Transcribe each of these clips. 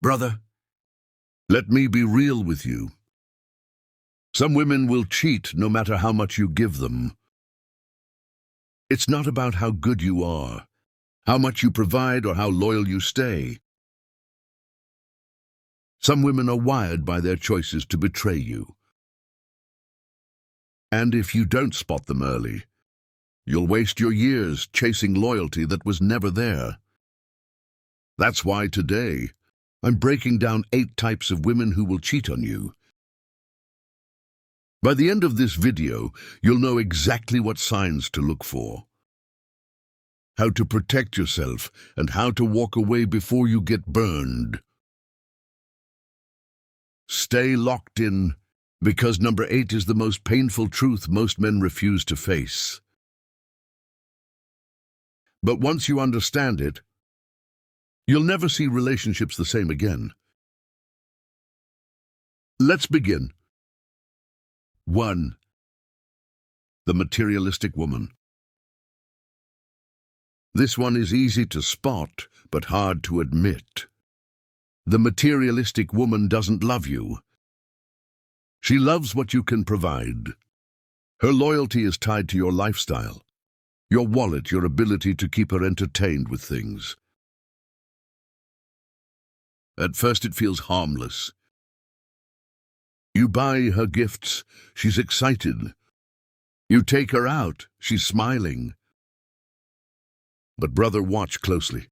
Brother, let me be real with you. Some women will cheat no matter how much you give them. It's not about how good you are, how much you provide, or how loyal you stay. Some women are wired by their choices to betray you. And if you don't spot them early, you'll waste your years chasing loyalty that was never there. That's why today, I'm breaking down 8 types of women who will cheat on you. By the end of this video, you'll know exactly what signs to look for, how to protect yourself, and how to walk away before you get burned. Stay locked in, because number 8 is the most painful truth most men refuse to face. But once you understand it, you'll never see relationships the same again. Let's begin. 1. The materialistic woman. This one is easy to spot, but hard to admit. The materialistic woman doesn't love you. She loves what you can provide. Her loyalty is tied to your lifestyle, your wallet, your ability to keep her entertained with things. At first it feels harmless. You buy her gifts, she's excited. You take her out, she's smiling. But brother, watch closely.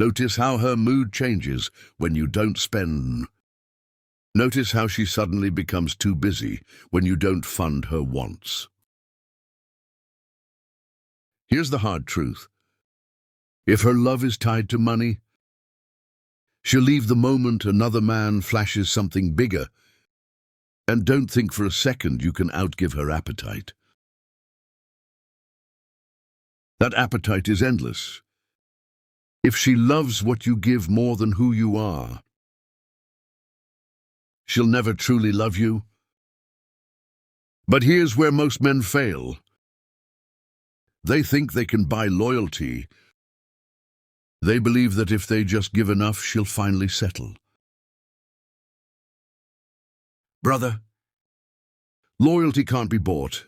Notice how her mood changes when you don't spend. Notice how she suddenly becomes too busy when you don't fund her wants. Here's the hard truth. If her love is tied to money, she'll leave the moment another man flashes something bigger, and don't think for a second you can outgive her appetite. That appetite is endless. If she loves what you give more than who you are, she'll never truly love you. But here's where most men fail. They think they can buy loyalty. They believe that if they just give enough, she'll finally settle. Brother, loyalty can't be bought.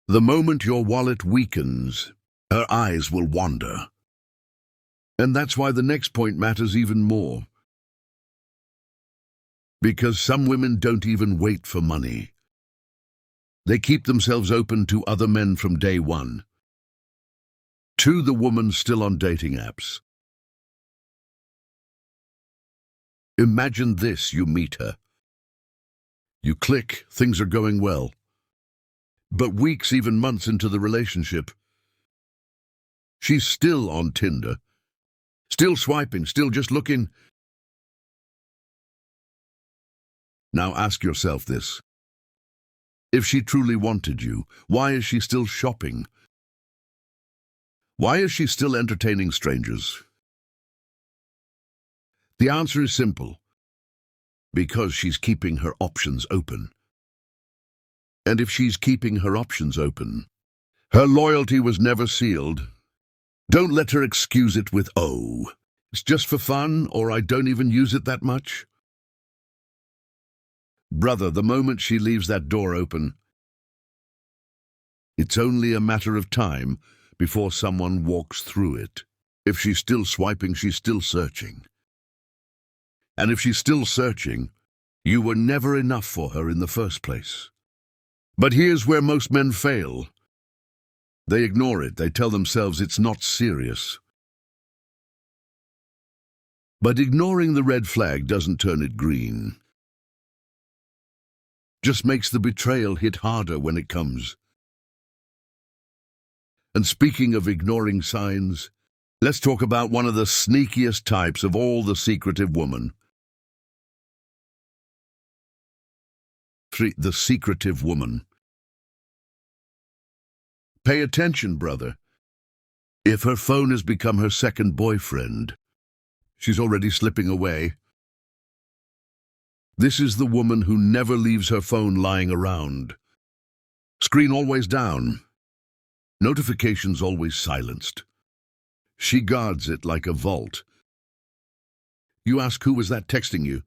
The moment your wallet weakens, her eyes will wander. And that's why the next point matters even more. Because some women don't even wait for money. They keep themselves open to other men from day one. To the woman still on dating apps. Imagine this, you meet her. You click, things are going well. But weeks, even months into the relationship, she's still on Tinder. Still swiping, still just looking. Now ask yourself this. If she truly wanted you, why is she still shopping? Why is she still entertaining strangers? The answer is simple. Because she's keeping her options open. And if she's keeping her options open, her loyalty was never sealed. Don't let her excuse it with, "Oh, it's just for fun," or "I don't even use it that much." Brother, the moment she leaves that door open, it's only a matter of time before someone walks through it. If she's still swiping, she's still searching. And if she's still searching, you were never enough for her in the first place. But here's where most men fail. They ignore it. They tell themselves it's not serious. But ignoring the red flag doesn't turn it green. Just makes the betrayal hit harder when it comes. And speaking of ignoring signs, let's talk about one of the sneakiest types of all, the secretive woman. 3. The secretive woman. Pay attention, brother. If her phone has become her second boyfriend, she's already slipping away. This is the woman who never leaves her phone lying around. Screen always down. Notifications always silenced. She guards it like a vault. You ask, who was that texting you?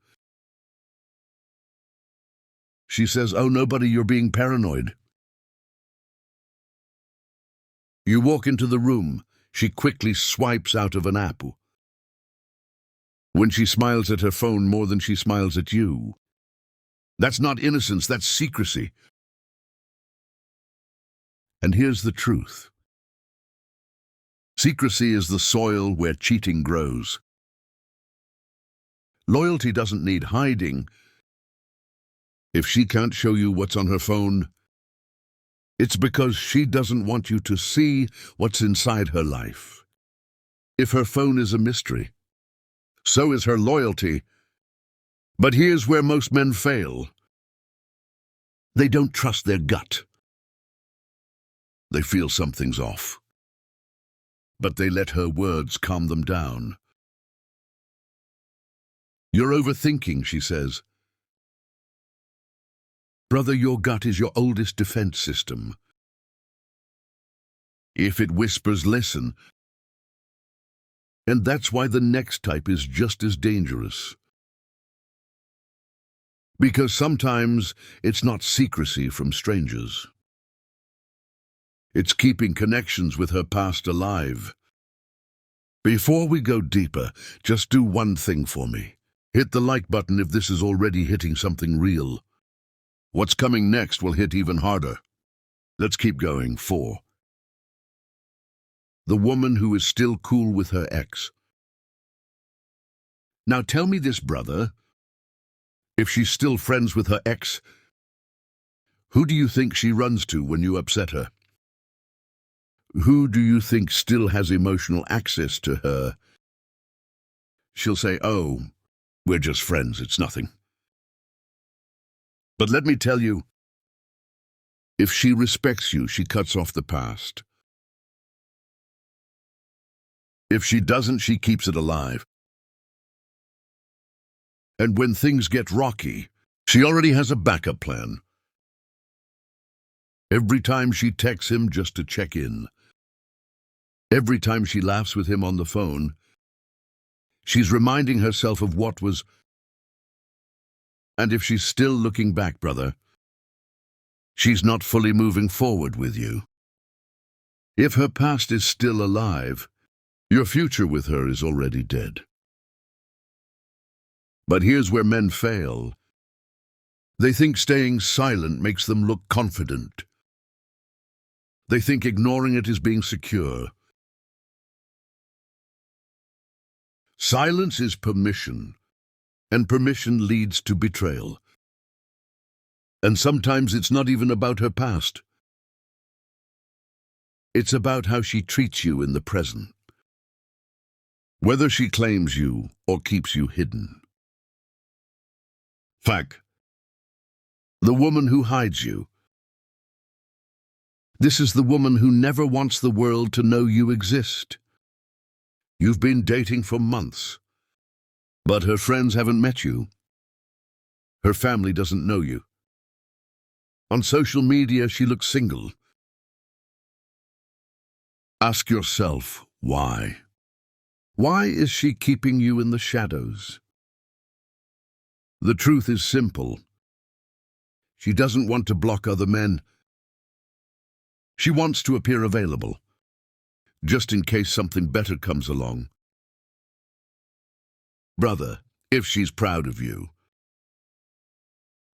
She says, oh, nobody, you're being paranoid. You walk into the room. She quickly swipes out of an app. When she smiles at her phone more than she smiles at you. That's not innocence, that's secrecy. And here's the truth. Secrecy is the soil where cheating grows. Loyalty doesn't need hiding. If she can't show you what's on her phone, it's because she doesn't want you to see what's inside her life. If her phone is a mystery, so is her loyalty. But here's where most men fail. They don't trust their gut. They feel something's off. But they let her words calm them down. You're overthinking, she says. Brother, your gut is your oldest defense system. If it whispers, listen. And that's why the next type is just as dangerous. Because sometimes it's not secrecy from strangers. It's keeping connections with her past alive. Before we go deeper, just do one thing for me. Hit the like button if this is already hitting something real. What's coming next will hit even harder. Let's keep going. 4. The woman who is still cool with her ex. Now tell me this, brother. If she's still friends with her ex, who do you think she runs to when you upset her? Who do you think still has emotional access to her? She'll say, oh, we're just friends, it's nothing. But let me tell you, if she respects you, she cuts off the past. If she doesn't, she keeps it alive. And when things get rocky, she already has a backup plan. Every time she texts him just to check in, every time she laughs with him on the phone, she's reminding herself of what was. And if she's still looking back, brother, she's not fully moving forward with you. If her past is still alive, your future with her is already dead. But here's where men fail. They think staying silent makes them look confident. They think ignoring it is being secure. Silence is permission, and permission leads to betrayal. And sometimes it's not even about her past. It's about how she treats you in the present. Whether she claims you or keeps you hidden. Fact. The woman who hides you. This is the woman who never wants the world to know you exist. You've been dating for months, but her friends haven't met you. Her family doesn't know you. On social media, she looks single. Ask yourself, why? Why is she keeping you in the shadows? The truth is simple. She doesn't want to block other men. She wants to appear available, just in case something better comes along. Brother, if she's proud of you,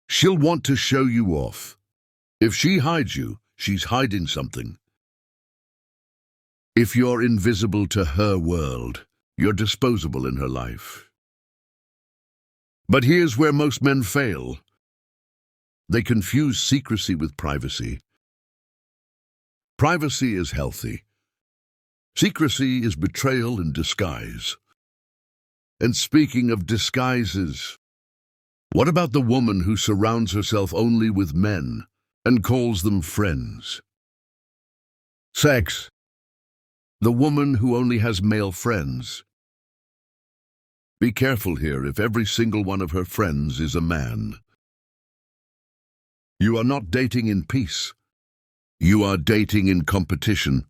she'll want to show you off. If she hides you, she's hiding something. If you're invisible to her world, you're disposable in her life. But here's where most men fail. They confuse secrecy with privacy. Privacy is healthy. Secrecy is betrayal in disguise. And speaking of disguises, what about the woman who surrounds herself only with men and calls them friends? Sex. The woman who only has male friends. Be careful here if every single one of her friends is a man. You are not dating in peace. You are dating in competition.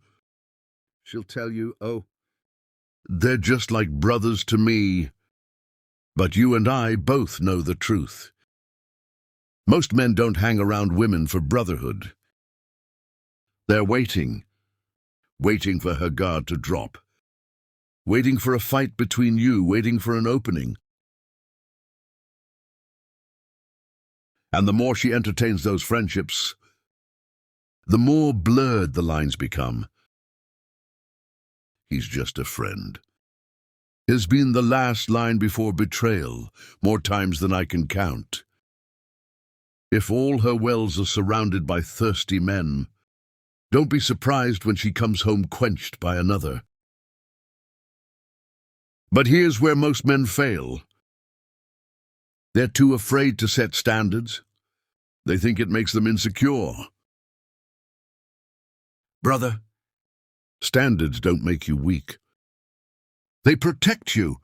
She'll tell you, oh, They're just like brothers to me. But you and I both know the truth. Most men don't hang around women for brotherhood. They're waiting for her guard to drop, waiting for a fight between you, waiting for an opening. And the more she entertains those friendships, the more blurred the lines become. He's just a friend has been the last line before betrayal, more times than I can count. If all her wells are surrounded by thirsty men, don't be surprised when she comes home quenched by another. But here's where most men fail. They're too afraid to set standards. They think it makes them insecure. Brother, standards don't make you weak. They protect you.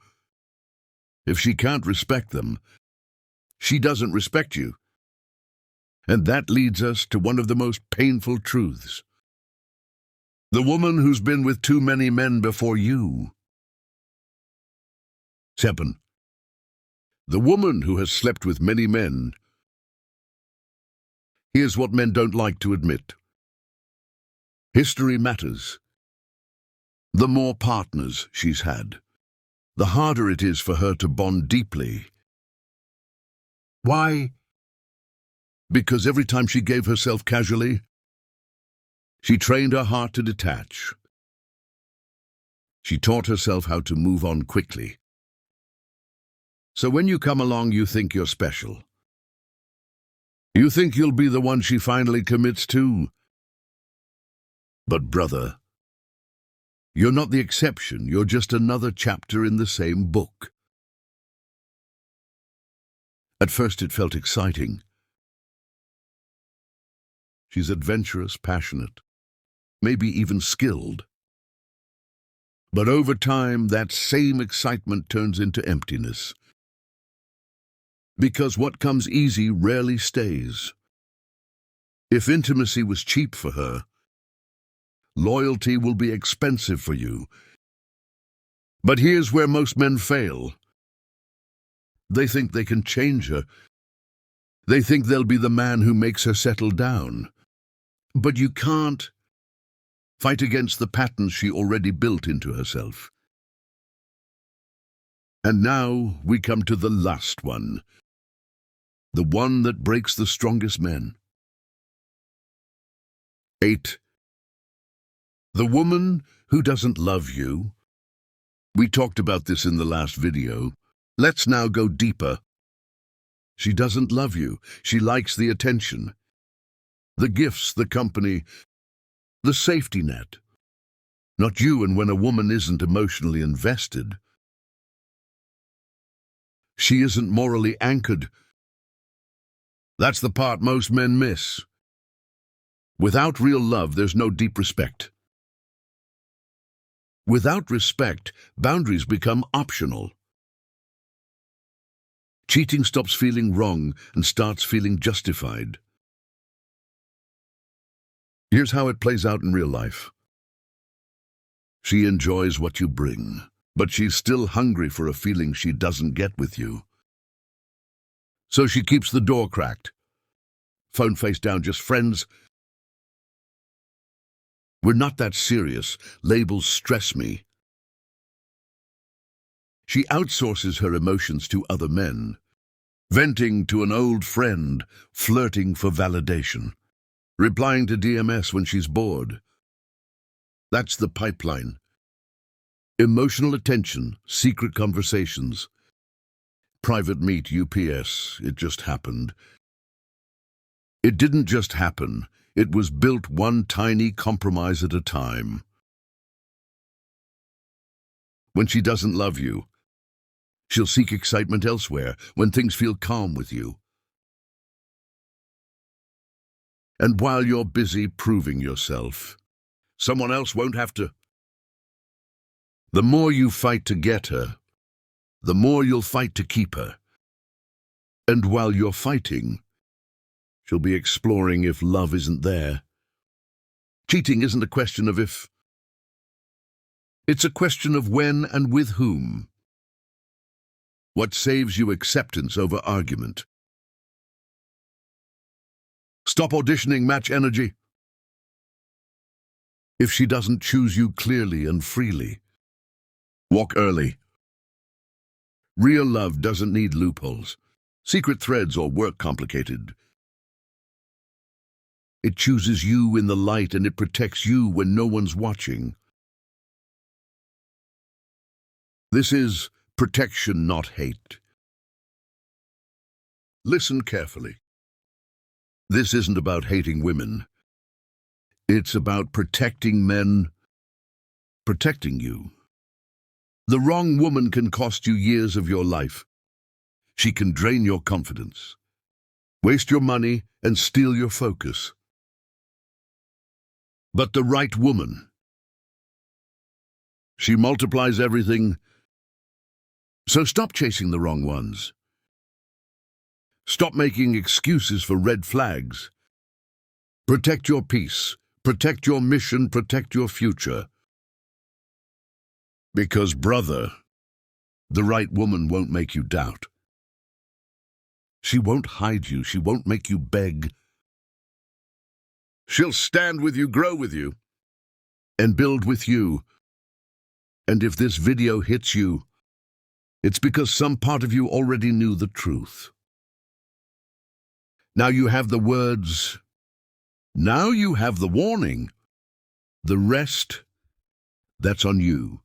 If she can't respect them, she doesn't respect you. And that leads us to one of the most painful truths. The woman who's been with too many men before you. 7. The woman who has slept with many men. Here's what men don't like to admit. History matters. The more partners she's had, the harder it is for her to bond deeply. Why? Because every time she gave herself casually, she trained her heart to detach. She taught herself how to move on quickly. So when you come along, you think you're special. You think you'll be the one she finally commits to. But brother, you're not the exception, you're just another chapter in the same book. At first it felt exciting. She's adventurous, passionate, maybe even skilled. But over time, that same excitement turns into emptiness. Because what comes easy rarely stays. If intimacy was cheap for her, loyalty will be expensive for you. But here's where most men fail. They think they can change her. They think they'll be the man who makes her settle down. But you can't. Fight against the patterns she already built into herself. And now we come to the last one. The one that breaks the strongest men. 8. The woman who doesn't love you. We talked about this in the last video. Let's now go deeper. She doesn't love you. She likes the attention, the gifts, the company, the safety net. Not you. And when a woman isn't emotionally invested, she isn't morally anchored. That's the part most men miss. Without real love, there's no deep respect. Without respect, boundaries become optional. Cheating stops feeling wrong and starts feeling justified. Here's how it plays out in real life. She enjoys what you bring, but she's still hungry for a feeling she doesn't get with you. So she keeps the door cracked. Phone face down, just friends. We're not that serious. Labels stress me. She outsources her emotions to other men, venting to an old friend, flirting for validation, replying to DMS when she's bored. That's the pipeline. Emotional attention, secret conversations, private meet, UPS, it just happened. It didn't just happen. It was built one tiny compromise at a time. When she doesn't love you, she'll seek excitement elsewhere when things feel calm with you. And while you're busy proving yourself, someone else won't have to. The more you fight to get her, the more you'll fight to keep her. And while you're fighting, she'll be exploring if love isn't there. Cheating isn't a question of if. It's a question of when and with whom. What saves you acceptance over argument? Stop auditioning, match energy. If she doesn't choose you clearly and freely, walk early. Real love doesn't need loopholes, secret threads, or work complicated. It chooses you in the light and it protects you when no one's watching. This is protection, not hate. Listen carefully. This isn't about hating women. It's about protecting men, protecting you. The wrong woman can cost you years of your life. She can drain your confidence, waste your money, and steal your focus. But the right woman, she multiplies everything. So stop chasing the wrong ones. Stop making excuses for red flags. Protect your peace, protect your mission, protect your future. Because, brother, the right woman won't make you doubt. She won't hide you, she won't make you beg. She'll stand with you, grow with you, and build with you. And if this video hits you, it's because some part of you already knew the truth. Now you have the words. Now you have the warning. The rest, that's on you.